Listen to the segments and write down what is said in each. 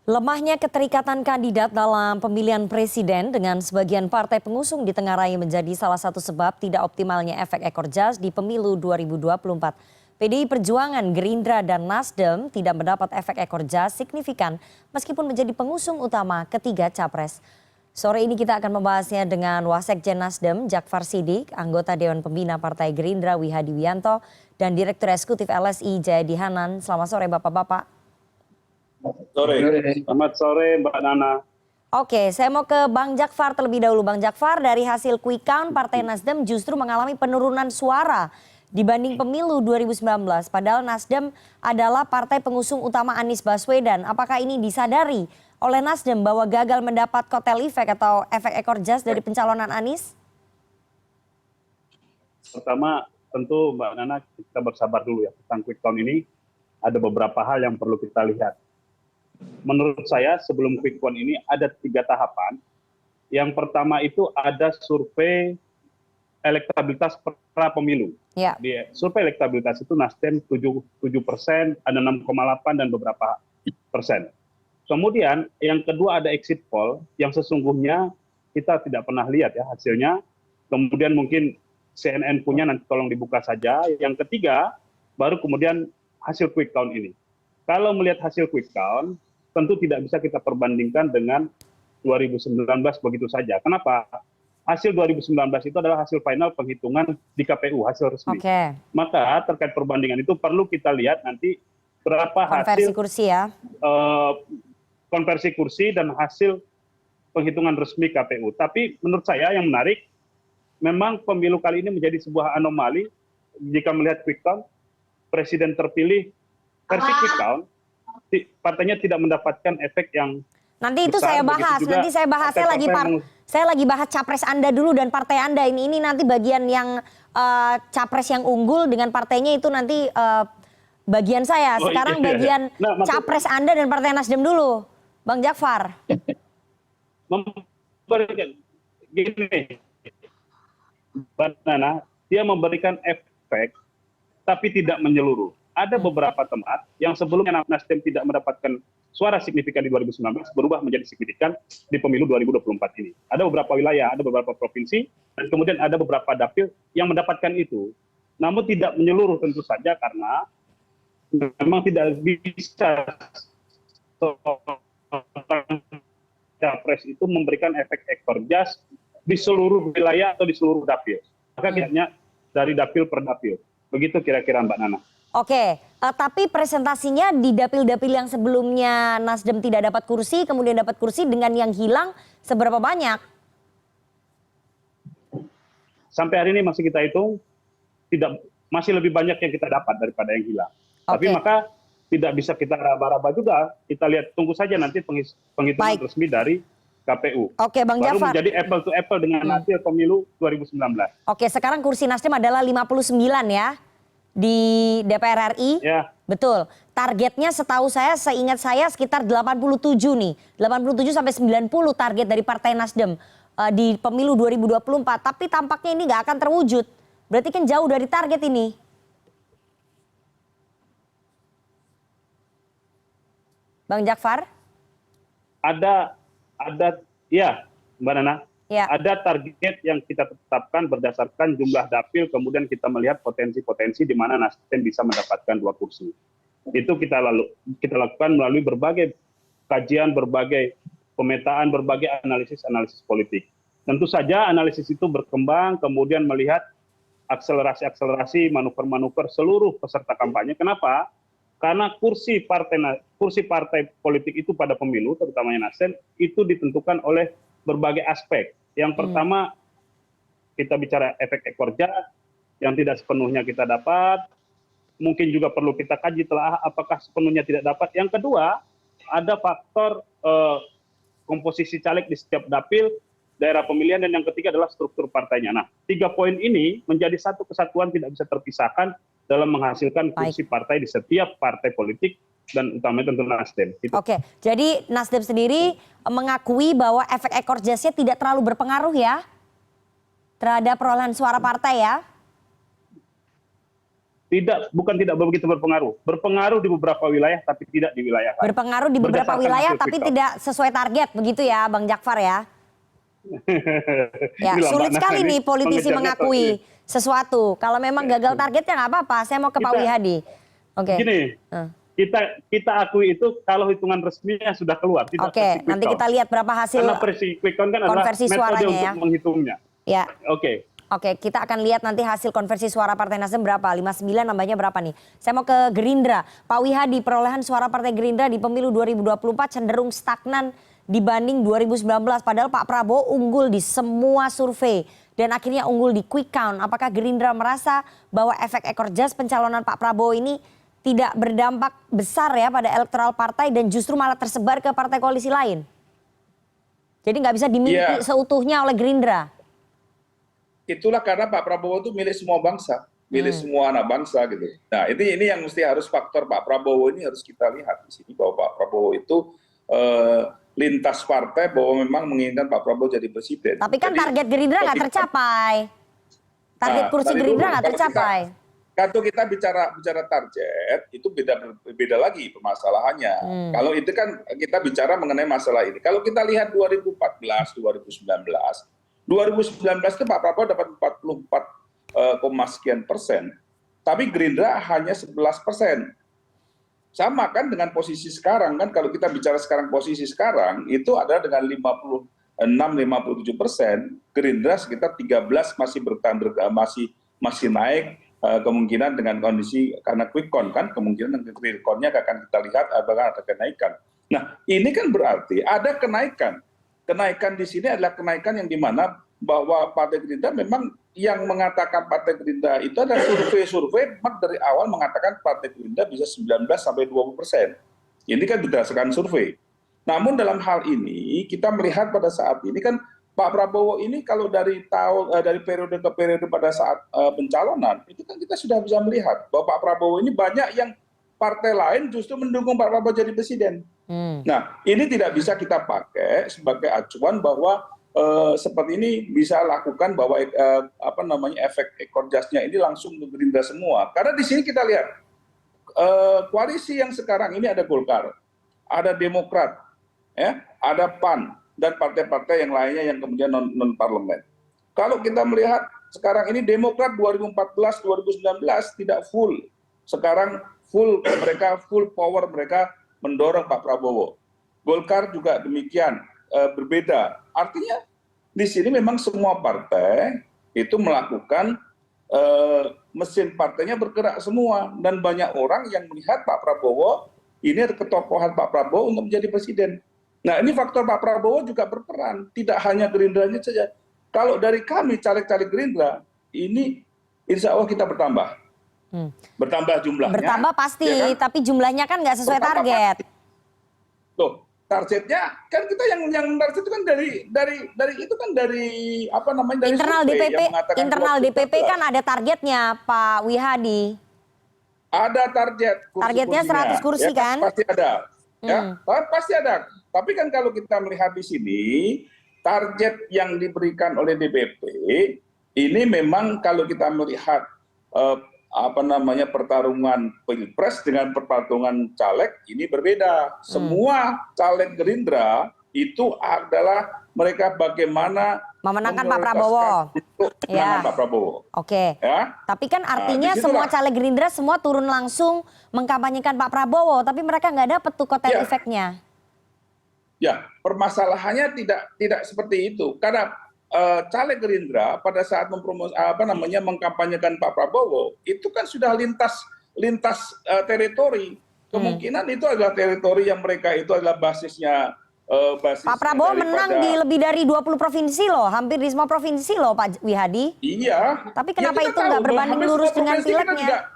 Lemahnya keterikatan kandidat dalam pemilihan presiden dengan sebagian partai pengusung ditengarai menjadi salah satu sebab tidak optimalnya efek ekor jas di pemilu 2024. PDI Perjuangan, Gerindra, dan Nasdem tidak mendapat efek ekor jas signifikan meskipun menjadi pengusung utama ketiga capres. Sore ini kita akan membahasnya dengan Wasekjen Nasdem, Jakfar Siddiq, anggota Dewan Pembina Partai Gerindra Wihadi Wianto, dan Direktur Eksekutif LSI Jayadi Hanan. Selamat sore Bapak-Bapak. Sore. Selamat sore Mbak Nana. Oke, saya mau ke Bang Jakfar terlebih dahulu. Bang Jakfar, dari hasil quick count Partai Nasdem justru mengalami penurunan suara dibanding pemilu 2019. Padahal Nasdem adalah partai pengusung utama Anies Baswedan. Apakah ini disadari oleh Nasdem bahwa gagal mendapat kotel efek atau efek ekor jas dari pencalonan Anies? Pertama, tentu Mbak Nana kita bersabar dulu ya tentang quick count ini. Ada beberapa hal yang perlu kita lihat. Menurut saya sebelum quick count ini ada 3 tahapan. Yang pertama itu ada survei elektabilitas pra pemilu. Ya. Di survei elektabilitas itu Nasdem 7%, ada 6,8 dan beberapa persen. Kemudian yang kedua ada exit poll yang sesungguhnya kita tidak pernah lihat ya hasilnya. Kemudian mungkin CNN punya, nanti tolong dibuka saja. Yang ketiga baru kemudian hasil quick count ini. Kalau melihat hasil quick count tentu tidak bisa kita perbandingkan dengan 2019 begitu saja. Kenapa? Hasil 2019 itu adalah hasil final penghitungan di KPU, hasil resmi. Maka terkait perbandingan itu perlu kita lihat nanti berapa konversi hasil kursi ya. Konversi kursi dan hasil penghitungan resmi KPU. Tapi menurut saya yang menarik, memang pemilu kali ini menjadi sebuah anomali jika melihat quick count, presiden terpilih versi quick count, partainya tidak mendapatkan efek yang nanti itu besar, saya bahas. Nanti saya bahas. Saya lagi bahas capres Anda dulu dan partai Anda. Ini nanti bagian yang capres yang unggul dengan partainya itu nanti bagian saya. Sekarang bagian capres Anda dan partai Nasdem dulu, Bang Jakfar. Gini, Mbak Nana, dia memberikan efek tapi tidak menyeluruh. Ada beberapa tempat yang sebelumnya Nasdem tidak mendapatkan suara signifikan di 2019 berubah menjadi signifikan di pemilu 2024 ini. Ada beberapa wilayah, ada beberapa provinsi, dan kemudian ada beberapa dapil yang mendapatkan itu. Namun tidak menyeluruh tentu saja karena memang tidak bisa capres itu memberikan efek ekor jas di seluruh wilayah atau di seluruh dapil. Maka kayaknya dari dapil per dapil. Begitu kira-kira Mbak Nana. Oke, tapi presentasinya di dapil-dapil yang sebelumnya Nasdem tidak dapat kursi, kemudian dapat kursi dengan yang hilang seberapa banyak? Sampai hari ini masih kita hitung, masih lebih banyak yang kita dapat daripada yang hilang. Tapi maka tidak bisa kita raba-raba juga. Kita lihat, tunggu saja nanti penghitungan resmi dari KPU. Oke, Bang Baru Jakfar. menjadi apple to apple dengan hasil pemilu 2019. Oke, sekarang kursi Nasdem adalah 59 ya di DPR RI. Ya. Betul. Targetnya setahu saya, seingat saya sekitar 87 nih. 87 sampai 90 target dari Partai Nasdem di pemilu 2024. Tapi tampaknya ini nggak akan terwujud. Berarti kan jauh dari target ini. Bang Jakfar? Ada ya Mbak Nana. Ya. Ada target yang kita tetapkan berdasarkan jumlah dapil, kemudian kita melihat potensi-potensi di mana Nasdem bisa mendapatkan 2 kursi. Itu kita lakukan melalui berbagai kajian, berbagai pemetaan, berbagai analisis politik. Tentu saja analisis itu berkembang, kemudian melihat akselerasi-akselerasi, manuver-manuver seluruh peserta kampanye. Kenapa? Karena kursi partai politik itu pada pemilu, terutamanya Nasdem, itu ditentukan oleh berbagai aspek. Yang pertama, kita bicara efek ekor jas yang tidak sepenuhnya kita dapat. Mungkin juga perlu kita kaji telah apakah sepenuhnya tidak dapat. Yang kedua, ada faktor komposisi caleg di setiap dapil, daerah pemilihan, dan yang ketiga adalah struktur partainya. Nah, 3 poin ini menjadi satu kesatuan tidak bisa terpisahkan dalam menghasilkan kursi partai di setiap partai politik, dan utamanya tentu Nasdem. Oke, jadi Nasdem sendiri mengakui bahwa efek ekor jasnya tidak terlalu berpengaruh ya terhadap perolehan suara partai ya? bukan tidak begitu berpengaruh. Berpengaruh di beberapa wilayah, tapi tidak di wilayah lain. Berpengaruh di beberapa Berdasarkan wilayah, hasil tapi quick count. tidak sesuai target, begitu ya, Bang Jakfar ya? Ya, Inilah sulit Mbak sekali Nana nih politisi mengejarnya mengakui seperti sesuatu. Kalau memang gagal targetnya nggak apa-apa. Saya mau ke Pak Kita- Wihadi. Oke. Gini, Eh. kita akui itu kalau hitungan resminya sudah keluar. Tidak Oke, versi quick nanti count. kita lihat berapa hasil Karena versi quick count kan adalah konversi metode suaranya untuk ya. menghitungnya. Ya. Oke. Oke, kita akan lihat nanti hasil konversi suara Partai Nasdem berapa. 59 nambahnya berapa nih? Saya mau ke Gerindra. Pak Wihadi, perolehan suara Partai Gerindra di pemilu 2024 cenderung stagnan dibanding 2019. Padahal Pak Prabowo unggul di semua survei. Dan akhirnya unggul di quick count. Apakah Gerindra merasa bahwa efek ekor jas pencalonan Pak Prabowo ini tidak berdampak besar ya pada elektoral partai dan justru malah tersebar ke partai koalisi lain? Jadi nggak bisa dimiliki seutuhnya oleh Gerindra. Itulah karena Pak Prabowo itu milik semua bangsa, milik semua anak bangsa gitu. Nah ini yang mesti harus faktor Pak Prabowo ini harus kita lihat di sini bahwa Pak Prabowo itu lintas partai bahwa memang menginginkan Pak Prabowo jadi presiden. Tapi kan Jadi, target Gerindra nggak tercapai. Target kursi Gerindra nggak tercapai. Kalau kita bicara target itu beda lagi permasalahannya. Kalau itu kan kita bicara mengenai masalah ini. Kalau kita lihat 2014, 2019 itu Pak Prabowo dapat 44, sekian persen, tapi Gerindra hanya 11%. Sama kan dengan posisi sekarang kan, kalau kita bicara sekarang posisi sekarang itu adalah dengan 56-57%, Gerindra sekitar 13 masih masih naik, kemungkinan dengan kondisi karena quick count kan, kemungkinan quick count-nya akan kita lihat apakah ada kenaikan. Nah ini kan berarti ada kenaikan. Kenaikan di sini adalah kenaikan yang dimana bahwa Partai Gerindra memang yang mengatakan Partai Gerindra itu ada survei memang dari awal mengatakan Partai Gerindra bisa 19-20%. Ini kan berdasarkan survei. Namun dalam hal ini kita melihat pada saat ini kan Pak Prabowo ini kalau dari periode ke periode pada saat pencalonan itu kan kita sudah bisa melihat bahwa Pak Prabowo ini banyak yang partai lain justru mendukung Pak Prabowo jadi presiden. Nah, ini tidak bisa kita pakai sebagai acuan bahwa seperti ini bisa lakukan bahwa efek ekor jasnya ini langsung ke Gerindra semua. Karena di sini kita lihat koalisi yang sekarang ini ada Golkar, ada Demokrat, ya, ada PAN dan partai-partai yang lainnya yang kemudian non parlemen. Kalau kita melihat sekarang ini Demokrat 2014-2019 tidak full. Sekarang full power mereka mendorong Pak Prabowo. Golkar juga demikian, berbeda. Artinya di sini memang semua partai itu melakukan mesin partainya bergerak semua dan banyak orang yang melihat Pak Prabowo ini ada ketokohan Pak Prabowo untuk menjadi presiden. Nah ini faktor Pak Prabowo juga berperan, tidak hanya Gerindranya saja. Kalau dari kami caleg-caleg Gerindra ini insya Allah kita bertambah. Bertambah jumlahnya. Bertambah pasti, ya kan? Tapi jumlahnya kan nggak sesuai Bertambah target. pasti. Tuh, targetnya kan kita yang target itu kan dari itu kan dari apa namanya dari Internal survei DPP, yang mengatakan internal 2014. DPP kan ada targetnya, Pak Wihadi. Ada target Targetnya 100 kursi ya, kan? Pasti ada. Ya, pasti ada. Tapi kan kalau kita melihat di sini target yang diberikan oleh DPP ini memang kalau kita melihat pertarungan pilpres dengan pertarungan caleg ini berbeda. Semua caleg Gerindra itu adalah mereka bagaimana memenangkan Pak Prabowo. Memenangkan Pak Prabowo. Oke. Ya. Tapi kan artinya disitulah. semua caleg Gerindra semua turun langsung mengkampanyekan Pak Prabowo, tapi mereka nggak dapat tuh kotel efeknya. Ya, permasalahannya tidak seperti itu. Karena caleg Gerindra pada saat mengkampanyekan Pak Prabowo itu kan sudah lintas teritori. Kemungkinan itu adalah teritori yang mereka itu adalah basisnya Pak Prabowo menang di lebih dari 20 provinsi loh, hampir di semua provinsi loh Pak Wihadi. Iya. Tapi kenapa itu nggak berbanding lurus dengan pileknya?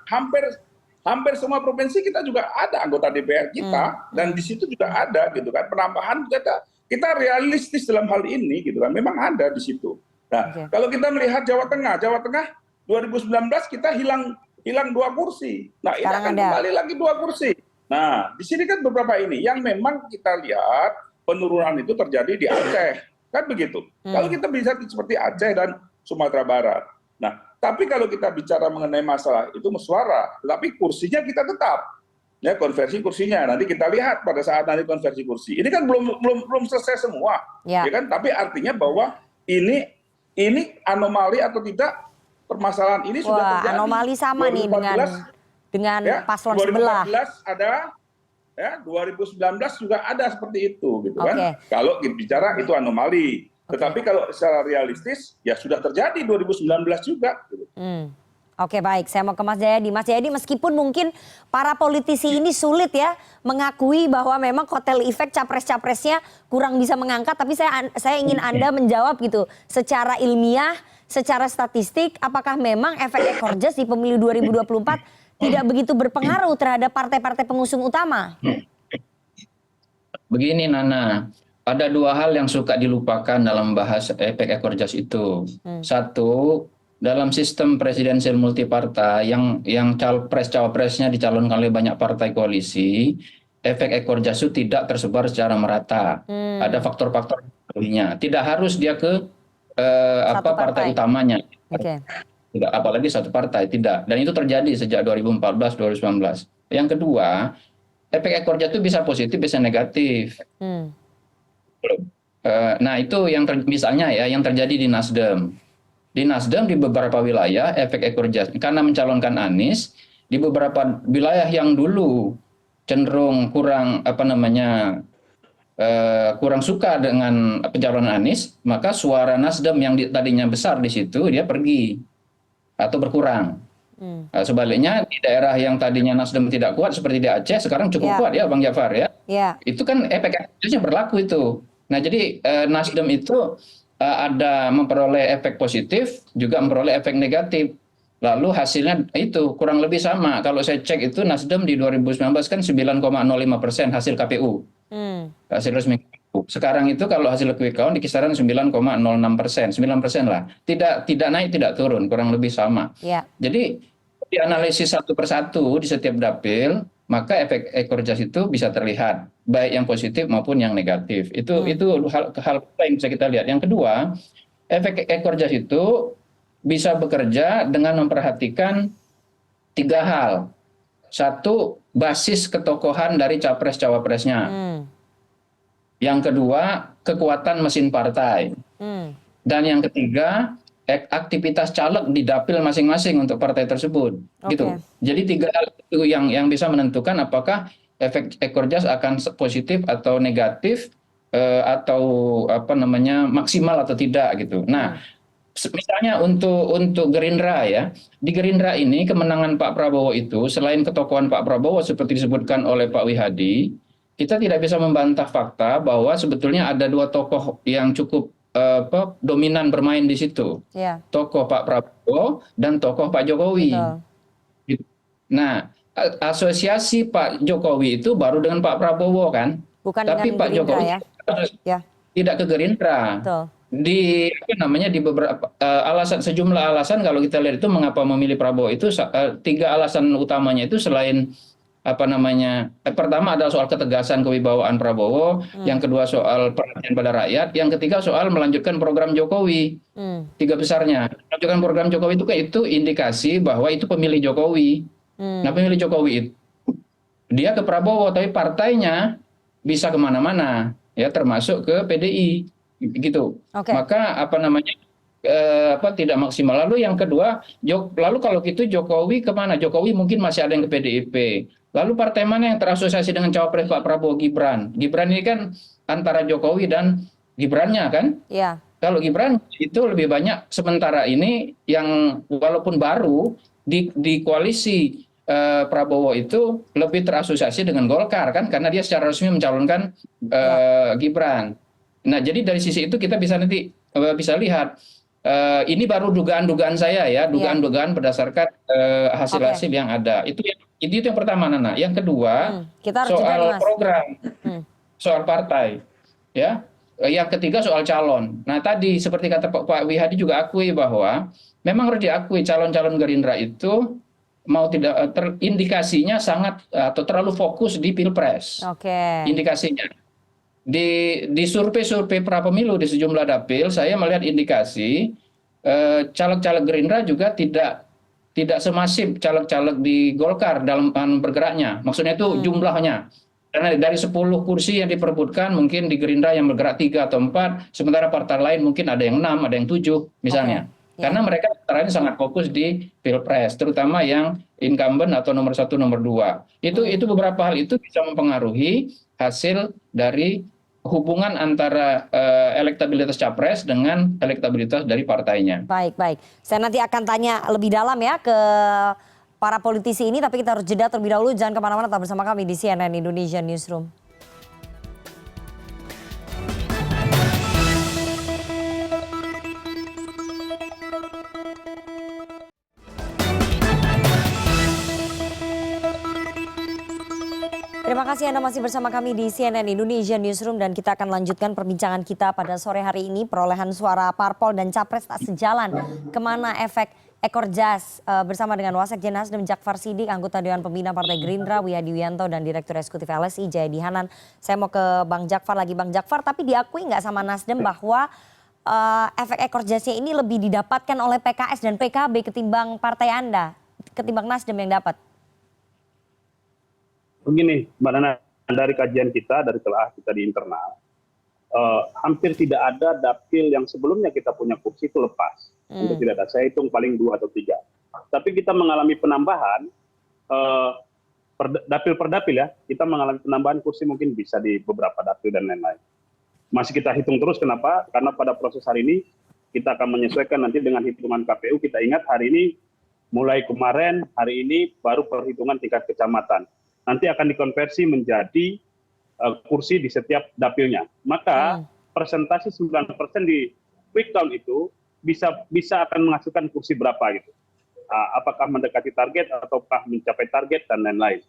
Hampir semua provinsi kita juga ada anggota DPR kita dan di situ juga ada gitu kan penambahan kita realistis dalam hal ini gitu kan memang ada di situ. Nah, kalau kita melihat Jawa Tengah 2019 kita hilang 2 kursi. Nah, ini akan kembali lagi 2 kursi. Nah, di sini kan beberapa ini yang memang kita lihat penurunan itu terjadi di Aceh. Kan begitu. Kalau kita bisa seperti Aceh dan Sumatera Barat. Nah, tapi kalau kita bicara mengenai masalah itu musyawarah, tapi kursinya kita tetap. Ya, konversi kursinya nanti kita lihat pada saat nanti konversi kursi. Ini kan belum selesai semua, ya kan? Tapi artinya bahwa ini anomali atau tidak, permasalahan ini sudah terjadi. Anomali sama 2014, nih dengan ya, paslon 2014 sebelah. Ada, ya 2019 juga ada seperti itu, gitu kan? Kalau bicara itu anomali. Tetapi kalau secara realistis ya sudah terjadi 2019 juga. Gitu. Oke, baik, saya mau ke Mas Jayadi. Mas Jayadi, meskipun mungkin para politisi ini sulit ya mengakui bahwa memang kotel efek capres-capresnya kurang bisa mengangkat, tapi saya ingin Anda menjawab gitu secara ilmiah, secara statistik, apakah memang efek ekor jas di pemilu 2024 tidak begitu berpengaruh terhadap partai-partai pengusung utama? Begini Nana, ada dua hal yang suka dilupakan dalam bahas efek ekor jas itu. Satu, dalam sistem presidensial multipartai yang cawapresnya dicalonkan oleh banyak partai koalisi, efek ekor jas itu tidak tersebar secara merata. Ada faktor-faktor lainnya. Tidak harus dia ke partai utamanya. Tidak, apalagi satu partai, tidak. Dan itu terjadi sejak 2014-2019. Yang kedua, efek ekor jas itu bisa positif, bisa negatif. Nah itu yang misalnya ya yang terjadi di Nasdem. Di Nasdem di beberapa wilayah efek ekor jas karena mencalonkan Anies, di beberapa wilayah yang dulu cenderung kurang kurang suka dengan pencalonan Anies, maka suara Nasdem yang tadinya besar di situ dia pergi atau berkurang. Sebaliknya di daerah yang tadinya Nasdem tidak kuat seperti di Aceh sekarang cukup kuat ya Bang Jafar ya. Itu kan efek ekor jasnya berlaku itu. Nah jadi Nasdem itu ada memperoleh efek positif, juga memperoleh efek negatif. Lalu hasilnya itu kurang lebih sama. Kalau saya cek itu Nasdem di 2019 kan 9,05% hasil KPU. Hasil resmi KPU. Sekarang itu kalau hasil quick count di kisaran 9,06%, 9% lah. Tidak naik, tidak turun, kurang lebih sama. Jadi dianalisis satu persatu di setiap dapil, maka efek ekor jas itu bisa terlihat baik yang positif maupun yang negatif. Itu hal yang bisa kita lihat. Yang kedua, efek ekor jas itu bisa bekerja dengan memperhatikan tiga hal. Satu, basis ketokohan dari capres-cawapresnya. Yang kedua, kekuatan mesin partai. Dan yang ketiga, aktivitas caleg di dapil masing-masing untuk partai tersebut, gitu. Jadi tiga hal itu yang bisa menentukan apakah efek ekor jas akan positif atau negatif atau maksimal atau tidak gitu. Nah, misalnya untuk Gerindra ya, di Gerindra ini kemenangan Pak Prabowo itu selain ketokohan Pak Prabowo seperti disebutkan oleh Pak Wihadi, kita tidak bisa membantah fakta bahwa sebetulnya ada dua tokoh yang cukup dominan bermain di situ, tokoh Pak Prabowo dan tokoh Pak Jokowi. Nah, asosiasi Pak Jokowi itu baru dengan Pak Prabowo kan, tapi Pak Jokowi tidak ke Gerindra. Di beberapa sejumlah alasan kalau kita lihat itu mengapa memilih Prabowo itu tiga alasan utamanya itu selain pertama adalah soal ketegasan kewibawaan Prabowo, yang kedua soal perhatian pada rakyat, yang ketiga soal melanjutkan program Jokowi. Tiga besarnya. Melanjutkan program Jokowi itu indikasi bahwa itu pemilih Jokowi. Nah pemilih Jokowi itu dia ke Prabowo, tapi partainya bisa kemana-mana, ya termasuk ke PDI, gitu. Maka tidak maksimal. Lalu yang kedua, lalu kalau gitu Jokowi kemana? Jokowi mungkin masih ada yang ke PDIP. Lalu partai mana yang terasosiasi dengan cawapres Pak Prabowo? Gibran. Gibran ini kan antara Jokowi dan Gibrannya kan? Kalau Gibran itu lebih banyak sementara ini yang walaupun baru di koalisi Prabowo itu lebih terasosiasi dengan Golkar kan? Karena dia secara resmi mencalonkan Gibran. Nah jadi dari sisi itu kita bisa lihat. Ini baru dugaan-dugaan saya ya, dugaan-dugaan berdasarkan hasil-hasil yang ada. Itu yang pertama Nana. Yang kedua soal program, soal partai, ya. Yang ketiga soal calon. Nah tadi seperti kata Pak Wihadi juga akui bahwa memang harus diakui calon-calon Gerindra itu mau tidak indikasinya sangat atau terlalu fokus di pilpres. Indikasinya. Di survei-survei pra pemilu di sejumlah dapil, saya melihat indikasi caleg-caleg Gerindra juga tidak semasif caleg-caleg di Golkar dalam bergeraknya. Maksudnya itu jumlahnya. Karena dari 10 kursi yang diperebutkan mungkin di Gerindra yang bergerak 3 atau 4, sementara partai lain mungkin ada yang 6, ada yang 7 misalnya. Karena mereka sebenarnya sangat fokus di Pilpres, terutama yang incumbent atau nomor 1, nomor 2. Itu beberapa hal itu bisa mempengaruhi hasil dari hubungan antara elektabilitas capres dengan elektabilitas dari partainya. Baik, baik. Saya nanti akan tanya lebih dalam ya ke para politisi ini, tapi kita harus jeda terlebih dahulu. Jangan kemana-mana, tetap bersama kami di CNN Indonesia Newsroom. Terima kasih Anda masih bersama kami di CNN Indonesia Newsroom dan kita akan lanjutkan perbincangan kita pada sore hari ini. Perolehan suara parpol dan capres tak sejalan. Kemana efek ekor jas bersama dengan Wasekjen Nasdem Jakfar Siddiq, anggota Dewan Pembina Partai Gerindra Wiyadi Wianto dan Direktur Eksekutif LSI Jayadi Hanan. Saya mau ke Bang Jakfar lagi. Bang Jakfar, tapi diakui nggak sama Nasdem bahwa efek ekor jasnya ini lebih didapatkan oleh PKS dan PKB ketimbang partai Anda, ketimbang Nasdem yang dapat? Begini, Mbak Nana, dari kajian kita, dari telah kita di internal, hampir tidak ada dapil yang sebelumnya kita punya kursi itu lepas. Hampir tidak ada, saya hitung paling 2 atau 3. Tapi kita mengalami penambahan, dapil per dapil ya, kita mengalami penambahan kursi mungkin bisa di beberapa dapil dan lain-lain. Masih kita hitung terus, kenapa? Karena pada proses hari ini, kita akan menyesuaikan nanti dengan hitungan KPU. Kita ingat hari ini, mulai kemarin, hari ini baru perhitungan tingkat kecamatan. Nanti akan dikonversi menjadi kursi di setiap dapilnya. Maka persentase 9% di quick count itu bisa akan menghasilkan kursi berapa gitu. Apakah mendekati target ataukah mencapai target dan lain-lain.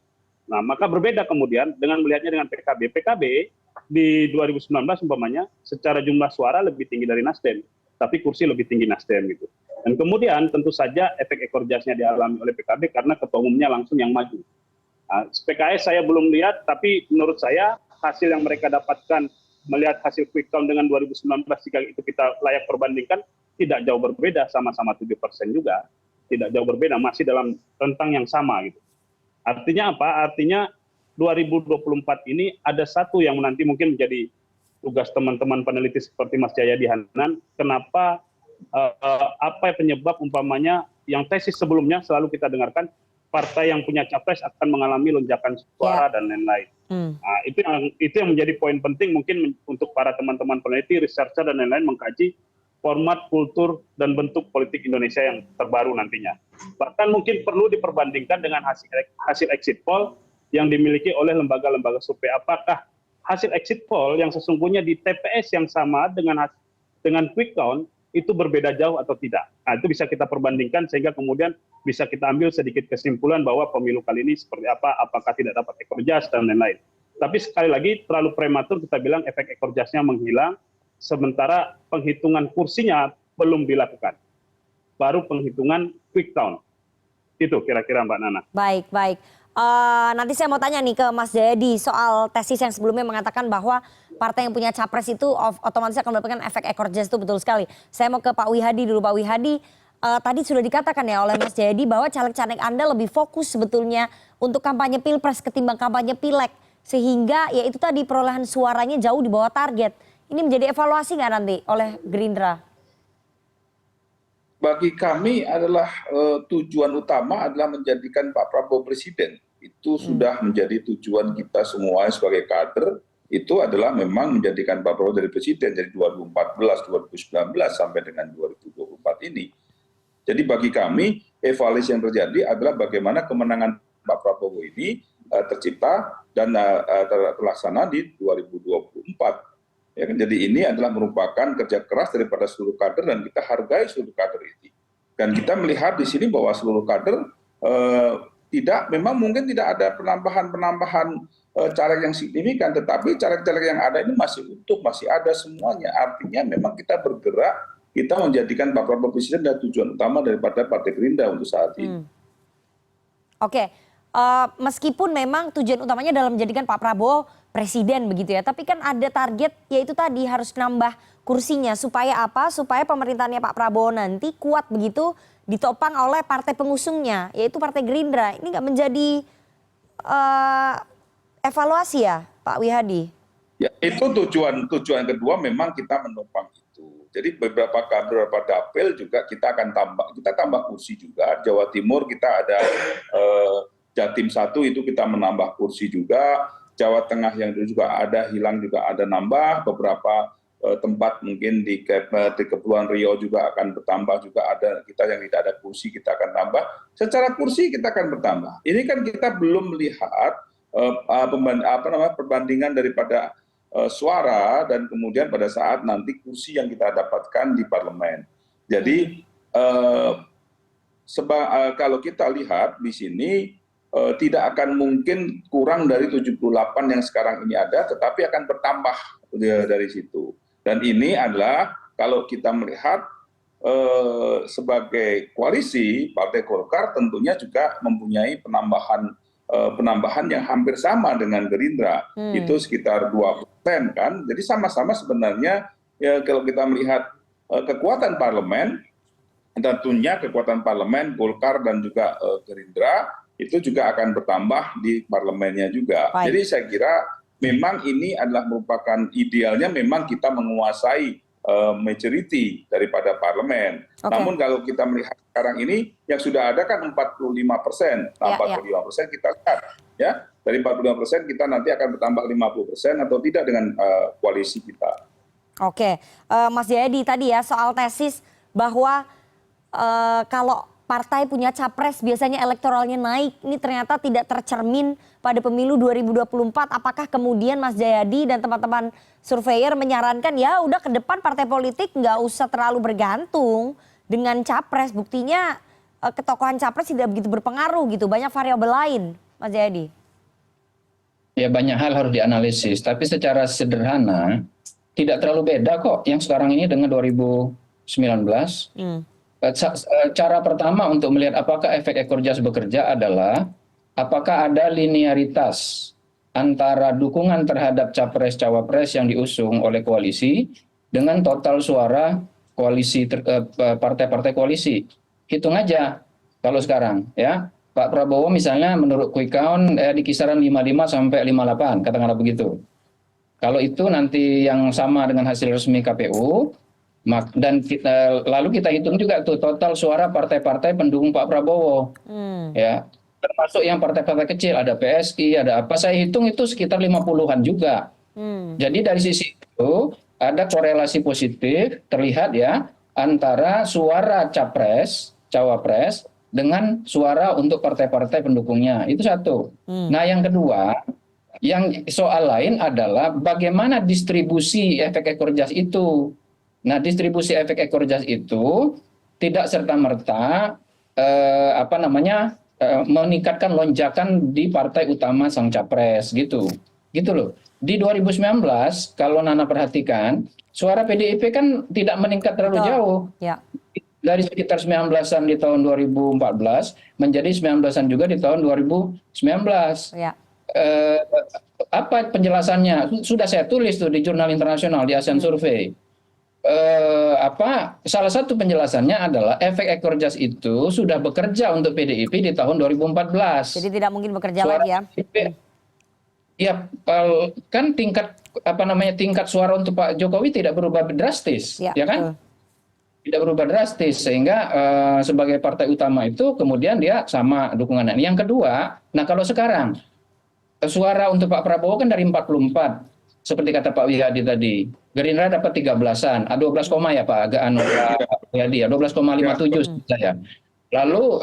Nah, maka berbeda kemudian dengan melihatnya dengan PKB. PKB di 2019 umpamanya secara jumlah suara lebih tinggi dari Nasdem, tapi kursi lebih tinggi Nasdem gitu. Dan kemudian tentu saja efek ekor jasnya dialami oleh PKB karena ketua umumnya langsung yang maju. PKS saya belum lihat, tapi menurut saya hasil yang mereka dapatkan melihat hasil quick count dengan 2019 jika itu kita layak perbandingkan tidak jauh berbeda, sama-sama 7% juga. Tidak jauh berbeda, masih dalam rentang yang sama gitu. Artinya apa? Artinya 2024 ini ada satu yang nanti mungkin menjadi tugas teman-teman peneliti seperti Mas Jayadi Hanan, kenapa apa penyebab umpamanya yang tesis sebelumnya selalu kita dengarkan partai yang punya capres akan mengalami lonjakan suara dan lain-lain. Nah, itu yang menjadi poin penting mungkin untuk para teman-teman peneliti, researcher dan lain-lain mengkaji format, kultur, dan bentuk politik Indonesia yang terbaru nantinya. Bahkan mungkin perlu diperbandingkan dengan hasil exit poll yang dimiliki oleh lembaga-lembaga survei. Apakah hasil exit poll yang sesungguhnya di TPS yang sama dengan quick count itu berbeda jauh atau tidak. Nah, itu bisa kita perbandingkan sehingga kemudian bisa kita ambil sedikit kesimpulan bahwa pemilu kali ini seperti apa, apakah tidak dapat ekor jas dan lain-lain. Tapi sekali lagi terlalu prematur kita bilang efek ekor jasnya menghilang, sementara penghitungan kursinya belum dilakukan. Baru penghitungan quick count. Itu kira-kira Mbak Nana. Baik, baik. Nanti saya mau tanya nih ke Mas Jayadi soal tesis yang sebelumnya mengatakan bahwa partai yang punya capres itu otomatis akan mendapatkan efek ekor jas, itu betul sekali. Saya mau ke Pak Wihadi dulu. Pak Wihadi, tadi sudah dikatakan ya oleh Mas Jayadi bahwa caleg-caleg Anda lebih fokus sebetulnya untuk kampanye pilpres ketimbang kampanye pileg. Sehingga ya itu tadi perolehan suaranya jauh di bawah target. Ini menjadi evaluasi nggak nanti oleh Gerindra? Bagi kami adalah tujuan utama adalah menjadikan Pak Prabowo presiden. Itu sudah menjadi tujuan kita semua sebagai kader. Itu adalah memang menjadikan Pak Prabowo dari presiden dari 2014, 2019 sampai dengan 2024 ini. Jadi bagi kami evaluasi yang terjadi adalah bagaimana kemenangan Pak Prabowo ini tercipta dan terlaksana di 2024. Ya kan? Jadi ini adalah merupakan kerja keras daripada seluruh kader dan kita hargai seluruh kader ini. Dan kita melihat di sini bahwa seluruh kader memang mungkin tidak ada penambahan caleg yang signifikan, tetapi caleg-caleg yang ada ini masih utuh, masih ada semuanya. Artinya memang kita bergerak, kita menjadikan Pak Prabowo presiden dan tujuan utama daripada Partai Gerindra untuk saat ini. Oke, meskipun memang tujuan utamanya dalam menjadikan Pak Prabowo presiden begitu ya, tapi kan ada target yaitu tadi harus nambah kursinya supaya apa? Supaya pemerintahnya Pak Prabowo nanti kuat begitu ditopang oleh partai pengusungnya yaitu Partai Gerindra. Ini nggak menjadi evaluasi ya Pak Wihadi? Ya, itu tujuan kedua memang kita menopang itu. Jadi beberapa dapil juga kita akan tambah kursi juga. Jawa Timur kita ada Jatim 1 itu kita menambah kursi juga. Jawa Tengah yang dulu juga ada hilang juga ada nambah. Beberapa tempat mungkin di Kepulauan Riau juga akan bertambah juga ada kita yang tidak ada kursi kita akan tambah. Secara kursi kita akan bertambah. Ini kan kita belum melihat perbandingan daripada suara dan kemudian pada saat nanti kursi yang kita dapatkan di parlemen. Jadi kalau kita lihat di sini tidak akan mungkin kurang dari 78 yang sekarang ini ada, tetapi akan bertambah dari situ. Dan ini adalah kalau kita melihat sebagai koalisi Partai Golkar tentunya juga mempunyai penambahan yang hampir sama dengan Gerindra, itu sekitar 2% kan. Jadi sama-sama sebenarnya ya kalau kita melihat kekuatan parlemen, tentunya kekuatan parlemen Golkar dan juga Gerindra itu juga akan bertambah di parlemennya juga. Baik. Jadi saya kira memang ini adalah merupakan idealnya memang kita menguasai majority daripada parlemen. Okay. Namun kalau kita melihat sekarang ini yang sudah ada kan 45%. Nah, 45% kita lihat ya. Dari 45% kita nanti akan bertambah 50% atau tidak dengan koalisi kita. Oke, Mas Jayadi tadi ya soal tesis bahwa kalau partai punya capres biasanya elektoralnya naik, ini ternyata tidak tercermin pada pemilu 2024. Apakah kemudian Mas Jayadi dan teman-teman surveyor menyarankan ya udah ke depan partai politik nggak usah terlalu bergantung dengan capres, buktinya ketokohan capres tidak begitu berpengaruh gitu, banyak variabel lain, Mas Jayadi. Ya banyak hal harus dianalisis, tapi secara sederhana tidak terlalu beda kok yang sekarang ini dengan 2019. Cara pertama untuk melihat apakah efek ekor jas bekerja adalah apakah ada linearitas antara dukungan terhadap capres-cawapres yang diusung oleh koalisi dengan total suara koalisi partai-partai koalisi. Hitung aja kalau sekarang ya. Pak Prabowo misalnya menurut quick count di kisaran 55 sampai 58 katakanlah begitu. Kalau itu nanti yang sama dengan hasil resmi KPU dan lalu kita hitung juga tuh total suara partai-partai pendukung Pak Prabowo. Ya. Termasuk yang partai-partai kecil, ada PSI, ada apa, saya hitung itu sekitar 50-an juga. Jadi dari sisi itu ada korelasi positif terlihat ya antara suara capres, cawapres dengan suara untuk partai-partai pendukungnya. Itu satu. Nah yang kedua, yang soal lain adalah bagaimana distribusi efek ekor jas itu. Nah distribusi efek ekor jas itu tidak serta-merta meningkatkan lonjakan di partai utama sang capres gitu loh. Di 2019 kalau Nana perhatikan suara PDIP kan tidak meningkat terlalu jauh. Ya. Dari sekitar 19-an di tahun 2014 menjadi 19-an juga di tahun 2019. Ya. Apa penjelasannya? Sudah saya tulis tuh di jurnal internasional di ASEAN Survey. Salah satu penjelasannya adalah efek ekor jas itu sudah bekerja untuk PDIP di tahun 2014. Jadi tidak mungkin bekerja lagi ya. Ya, kan tingkat suara untuk Pak Jokowi tidak berubah drastis, ya kan? Tidak berubah drastis sehingga sebagai partai utama itu kemudian dia sama dukungannya. Yang kedua, nah kalau sekarang suara untuk Pak Prabowo kan dari 44 seperti kata Pak Wihadi tadi. Gerindra dapat 13-an, 12, ya Pak Pak Wihadi, 12,57 saya. Lalu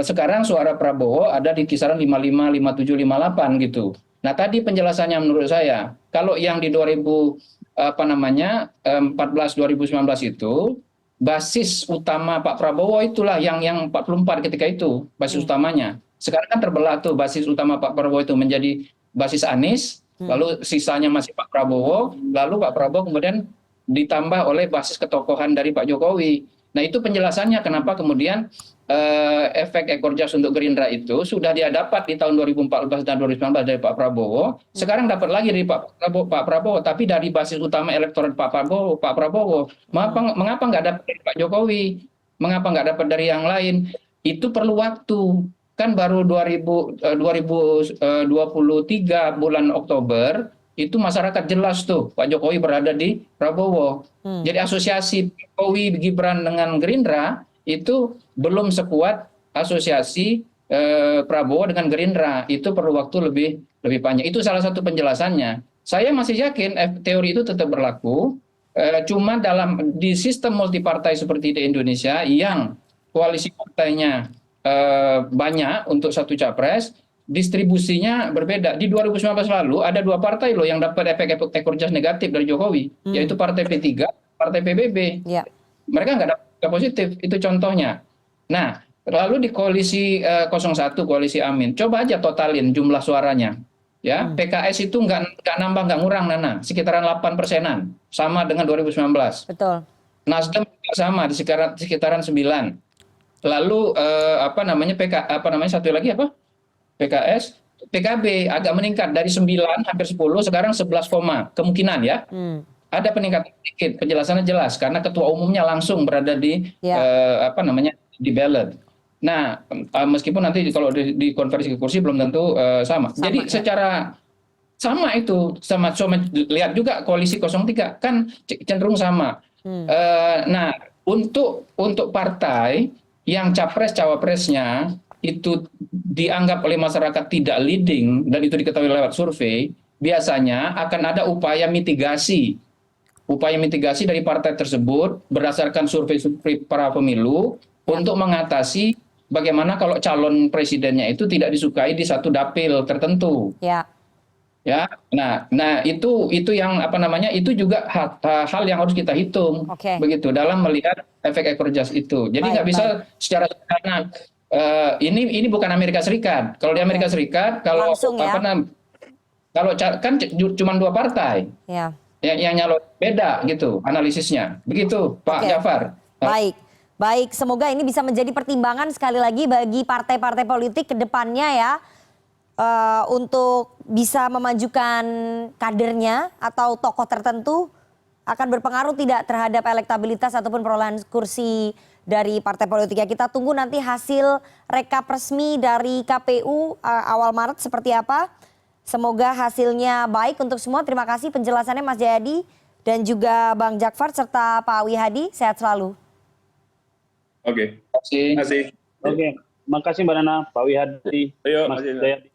sekarang suara Prabowo ada di kisaran 55, 57, 58 gitu. Nah tadi penjelasannya menurut saya, kalau yang di 2019 itu basis utama Pak Prabowo itulah yang 44 ketika itu basis utamanya. Sekarang kan terbelah tuh basis utama Pak Prabowo itu menjadi basis Anies, lalu sisanya masih Pak Prabowo, lalu Pak Prabowo kemudian ditambah oleh basis ketokohan dari Pak Jokowi. Nah itu penjelasannya kenapa kemudian efek ekor jas untuk Gerindra itu sudah dia dapat di tahun 2014 dan 2019 dari Pak Prabowo, sekarang dapat lagi dari Pak Prabowo, tapi dari basis utama elektoral Pak Prabowo. Mengapa nggak dapat dari Pak Jokowi? Mengapa nggak dapat dari yang lain? Itu perlu waktu. Kan baru 2023 bulan Oktober, itu masyarakat jelas tuh Pak Jokowi berada di Prabowo. Jadi asosiasi Jokowi Gibran dengan Gerindra itu belum sekuat asosiasi Prabowo dengan Gerindra. Itu perlu waktu lebih panjang. Itu salah satu penjelasannya. Saya masih yakin teori itu tetap berlaku. Cuma di sistem multipartai seperti di Indonesia yang koalisi partainya banyak untuk satu capres, distribusinya berbeda. Di 2019 lalu ada 2 partai loh yang dapat efek ekor jas negatif dari Jokowi, yaitu Partai P3, Partai PBB. Mereka nggak dapat positif, itu contohnya. Nah, lalu di koalisi 01, koalisi Amin, coba aja totalin jumlah suaranya. Ya, PKS itu nggak nambah nggak ngurang, Nana, sekitaran 8%-an, sama dengan 2019. Betul. Nasdem juga sama di sekitaran 9. Lalu satu lagi apa? PKS, PKB agak meningkat dari 9 hampir 10, sekarang 11, kemungkinan ya. Ada peningkatan sedikit, penjelasannya jelas karena ketua umumnya langsung berada di di ballot. Nah, meskipun nanti kalau di konversi ke kursi belum tentu sama. Jadi secara sama itu sama lihat juga koalisi 03 kan cenderung sama. Nah, untuk partai yang capres cawapresnya itu dianggap oleh masyarakat tidak leading dan itu diketahui lewat survei, biasanya akan ada upaya mitigasi dari partai tersebut berdasarkan survei para pemilu untuk mengatasi bagaimana kalau calon presidennya itu tidak disukai di satu dapil tertentu. Ya, nah itu yang itu juga hal yang harus kita hitung begitu dalam melihat efek ekor jas itu. Jadi nggak bisa secara sederhana. Ini bukan Amerika Serikat. Kalau di Amerika Serikat kalau kalau kan cuma 2 partai yang nyalon, beda gitu analisisnya. Begitu Pak Jafar. Baik, semoga ini bisa menjadi pertimbangan sekali lagi bagi partai-partai politik ke depannya ya. Untuk bisa memajukan kadernya atau tokoh tertentu akan berpengaruh tidak terhadap elektabilitas ataupun perolehan kursi dari partai politik. Ya, kita tunggu nanti hasil rekap resmi dari KPU awal Maret seperti apa. Semoga hasilnya baik untuk semua. Terima kasih penjelasannya Mas Jayadi dan juga Bang Jakfar serta Pak Wihadi. Sehat selalu. Oke, terima kasih. Oke, makasih Mbak Nana, Pak Wihadi, Mas Jayadi.